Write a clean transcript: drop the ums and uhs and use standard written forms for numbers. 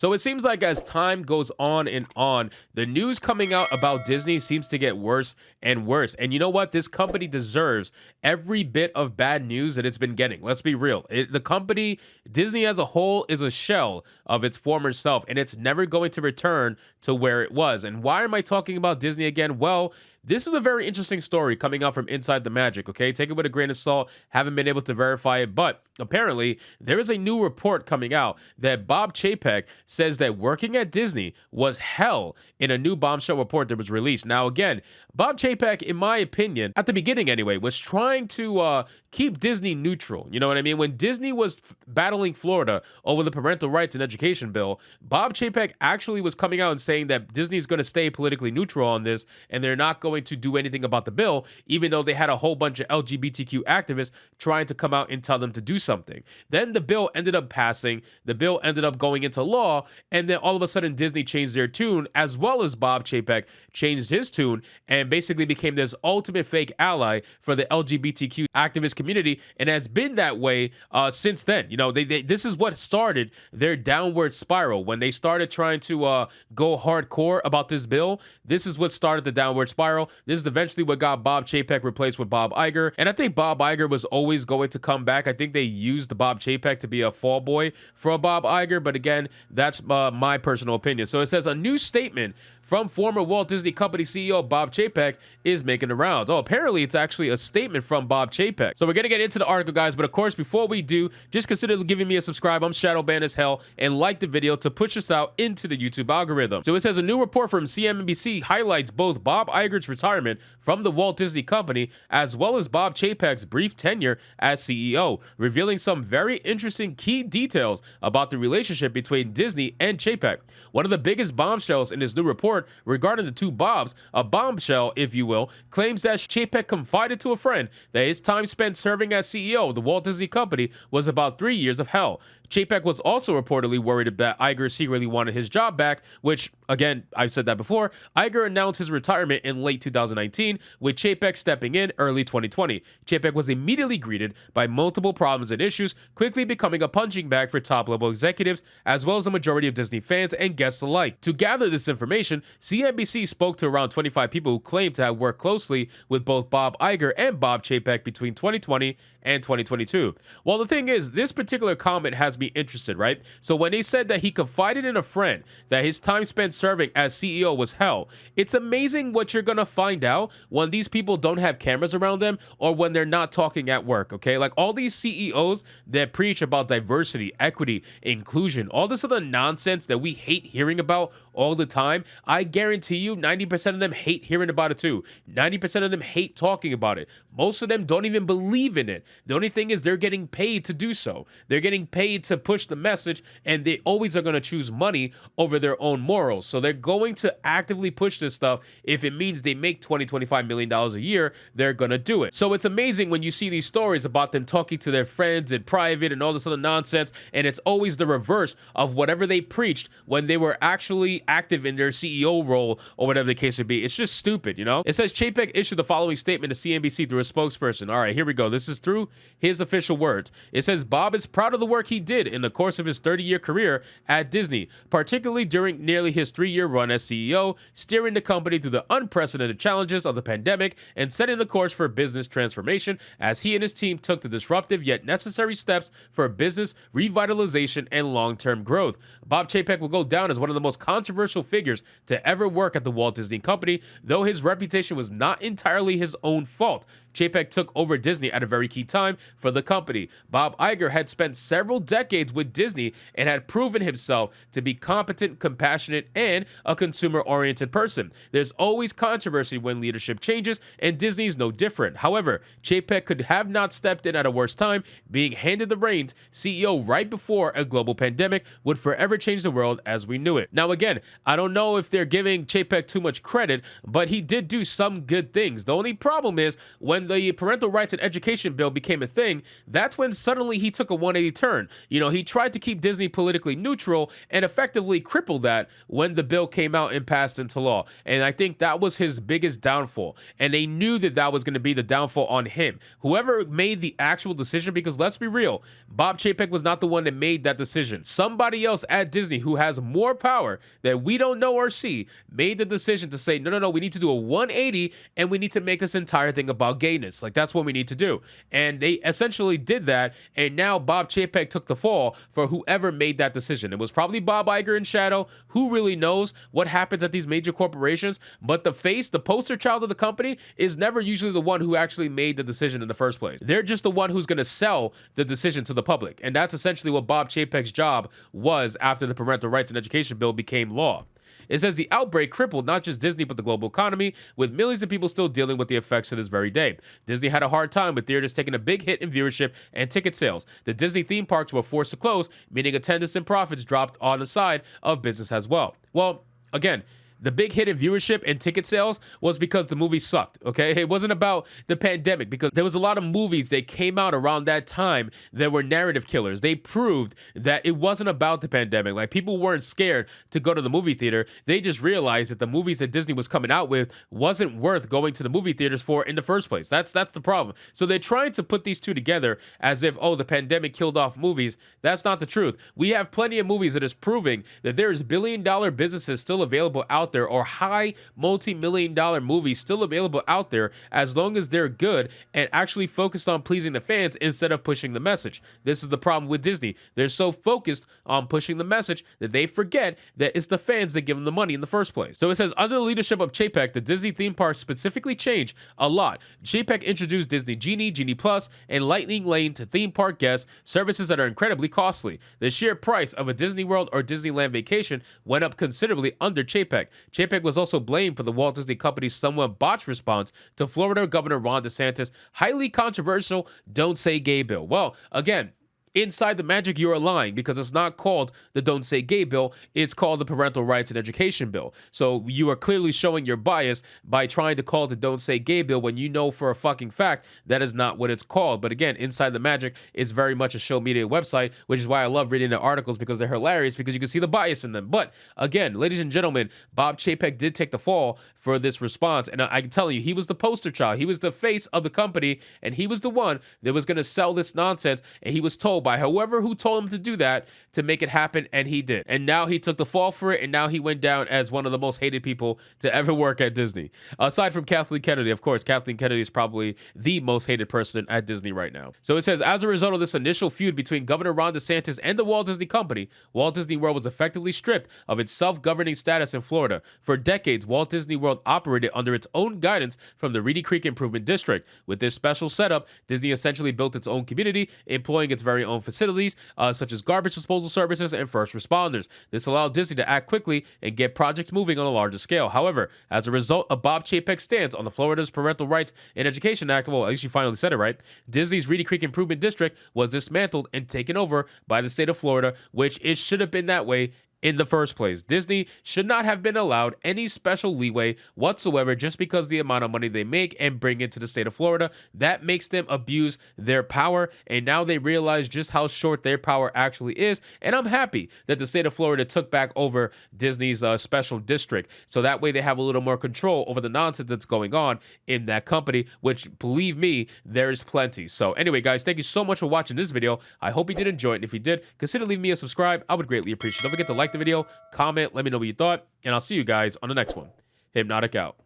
So it seems like as time goes on and on, the news coming out about Disney seems to get worse and worse. And you know what? This company deserves every bit of bad news that it's been getting. Let's be real. The company, Disney as a whole, is a shell of its former self, and it's never going to return to where it was. And why am I talking about Disney again? Well, this is a very interesting story coming out from Inside the Magic, okay? Take it with a grain of salt. Haven't been able to verify it, but apparently there is a new report coming out that Bob Chapek says that working at Disney was hell in a new bombshell report that was released. Now, again, Bob Chapek, in my opinion, at the beginning anyway, was trying to keep Disney neutral. You know what I mean? When Disney was battling Florida over the parental rights and education bill, Bob Chapek actually was coming out and saying that Disney's going to stay politically neutral on this, and they're not going to do anything about the bill, even though they had a whole bunch of LGBTQ activists trying to come out and tell them to do something. Then the bill ended up passing, the bill ended up going into law, and then all of a sudden Disney changed their tune, as well as Bob Chapek changed his tune and basically became this ultimate fake ally for the LGBTQ activist community, and has been that way since then. You know, this is what started their downward spiral. When they started trying to go hardcore about this bill, this is what started the downward spiral. This is eventually what got Bob Chapek replaced with Bob Iger. And I think Bob Iger was always going to come back. I think they used Bob Chapek to be a fall boy for Bob Iger. But again, that's my personal opinion. So it says a new statement from former Walt Disney Company CEO Bob Chapek is making the rounds. Oh, apparently it's actually a statement from Bob Chapek. So we're going to get into the article, guys. But of course, before we do, just consider giving me a subscribe. I'm shadow banned as hell. And like the video to push us out into the YouTube algorithm. So it says a new report from CNBC highlights both Bob Iger's retirement from the Walt Disney Company, as well as Bob Chapek's brief tenure as CEO, revealing some very interesting key details about the relationship between Disney and Chapek. One of the biggest bombshells in this new report regarding the two Bobs, a bombshell, if you will, claims that Chapek confided to a friend that his time spent serving as CEO of the Walt Disney Company was about 3 years of hell. Chapek was also reportedly worried that Iger secretly wanted his job back, which, again, I've said that before. Iger announced his retirement in late 2019, with Chapek stepping in early 2020. Chapek was immediately greeted by multiple problems and issues, quickly becoming a punching bag for top-level executives, as well as the majority of Disney fans and guests alike. To gather this information, CNBC spoke to around 25 people who claimed to have worked closely with both Bob Iger and Bob Chapek between 2020 and 2022. Well, the thing is, this particular comment has me interested, right? So when they said that he confided in a friend that his time spent serving as CEO was hell, it's amazing what you're gonna find out when these people don't have cameras around them or when they're not talking at work, okay? Like all these CEOs that preach about diversity, equity, inclusion, all this other nonsense that we hate hearing about all the time, I guarantee you 90% of them hate hearing about it too. 90% of them hate talking about it. Most of them don't even believe in it. The only thing is they're getting paid to do so. They're getting paid to push the message, and they always are going to choose money over their own morals. So they're going to actively push this stuff. If it means they make $20-25 million a year, they're going to do it. So it's amazing when you see these stories about them talking to their friends in private and all this other nonsense, and it's always the reverse of whatever they preached when they were actually active in their CEO role or whatever the case would be. It's just stupid, you know? It says Chapek issued the following statement to CNBC through a spokesperson. All right, here we go. This is through his official words. It says Bob is proud of the work he did in the course of his 30-year career at Disney, particularly during nearly his 3-year run as CEO, steering the company through the unprecedented challenges of the pandemic and setting the course for business transformation as he and his team took the disruptive yet necessary steps for business revitalization and long-term growth. Bob Chapek will go down as one of the most controversial figures to ever work at the Walt Disney Company, though his reputation was not entirely his own fault. Chapek took over Disney at a very key time for the company. Bob Iger had spent several decades with Disney and had proven himself to be competent, compassionate, and a consumer-oriented person. There's always controversy when leadership changes, and Disney's no different. However, Chapek could have not stepped in at a worse time. Being handed the reins, CEO right before a global pandemic would forever change the world as we knew it. Now again, I don't know if they're giving Chapek too much credit, but he did do some good things. The only problem is when when the parental rights and education bill became a thing, that's when suddenly he took a 180 turn. You know, he tried to keep Disney politically neutral and effectively crippled that when the bill came out and passed into law. And I think that was his biggest downfall. And they knew that that was going to be the downfall on him. Whoever made the actual decision, because let's be real, Bob Chapek was not the one that made that decision. Somebody else at Disney who has more power that we don't know or see made the decision to say, no, we need to do a 180 and we need to make this entire thing about gayness. Like, that's what we need to do. And they essentially did that. And now Bob Chapek took the fall for whoever made that decision. It was probably Bob Iger in shadow. Who really knows what happens at these major corporations? But the face, the poster child of the company, is never usually the one who actually made the decision in the first place. They're just the one who's going to sell the decision to the public. And that's essentially what Bob Chapek's job was after the parental rights and education bill became law. It says the outbreak crippled not just Disney, but the global economy, with millions of people still dealing with the effects to this very day. Disney had a hard time with theaters taking a big hit in viewership and ticket sales. The Disney theme parks were forced to close, meaning attendance and profits dropped on the side of business as well. Well, again, the big hit in viewership and ticket sales was because the movie sucked, okay? It wasn't about the pandemic, because there was a lot of movies that came out around that time that were narrative killers. They proved that it wasn't about the pandemic. Like, people weren't scared to go to the movie theater. They just realized that the movies that Disney was coming out with wasn't worth going to the movie theaters for in the first place. That's the problem. So they're trying to put these two together as if, oh, the pandemic killed off movies. That's not the truth. We have plenty of movies that is proving that there is billion-dollar businesses still available out there, or high multi-million-dollar movies still available out there, as long as they're good and actually focused on pleasing the fans instead of pushing the message. This is the problem with Disney. They're so focused on pushing the message that they forget that it's the fans that give them the money in the first place. So it says, under the leadership of Chapek, the Disney theme parks specifically changed a lot. Chapek introduced Disney Genie, Genie Plus, and Lightning Lane to theme park guests, services that are incredibly costly. The sheer price of a Disney World or Disneyland vacation went up considerably under Chapek. Chapek was also blamed for the Walt Disney Company's somewhat botched response to Florida Governor Ron DeSantis' highly controversial Don't Say Gay bill. Well, again, inside the magic, you are lying, because it's not called the Don't Say Gay bill. It's called the Parental Rights and Education bill. So you are clearly showing your bias by trying to call it the Don't Say Gay bill when you know for a fucking fact that is not what it's called. But again, inside the magic is very much a show media website, which is why I love reading the articles, because they're hilarious, because you can see the bias in them. But again, ladies and gentlemen, Bob Chapek did take the fall for this response. And I'm telling you, he was the poster child. He was the face of the company, and he was the one that was going to sell this nonsense. And he was told by whoever who told him to do that to make it happen, and he did. And now he took the fall for it, and now he went down as one of the most hated people to ever work at Disney. Aside from Kathleen Kennedy, of course, Kathleen Kennedy is probably the most hated person at Disney right now. So it says, as a result of this initial feud between Governor Ron DeSantis and the Walt Disney Company, Walt Disney World was effectively stripped of its self-governing status in Florida. For decades, Walt Disney World operated under its own guidance from the Reedy Creek Improvement District. With this special setup, Disney essentially built its own community, employing its very own facilities, such as garbage disposal services and first responders. This allowed Disney to act quickly and get projects moving on a larger scale. However, as a result of Bob Chapek's stance on the Florida's Parental Rights and Education Act, well, at least you finally said it right, Disney's Reedy Creek Improvement District was dismantled and taken over by the state of Florida, which it should have been that way in the first place. Disney should not have been allowed any special leeway whatsoever just because the amount of money they make and bring into the state of Florida. That makes them abuse their power, and now they realize just how short their power actually is. And I'm happy that the state of Florida took back over Disney's special district, so that way they have a little more control over the nonsense that's going on in that company, which, believe me, there's plenty. So anyway, guys, thank you so much for watching this video. I hope you did enjoy it, and if you did, consider leaving me a subscribe. I would greatly appreciate it. Don't forget to like the video, comment, let me know what you thought, and I'll see you guys on the next one. Hypnotic out.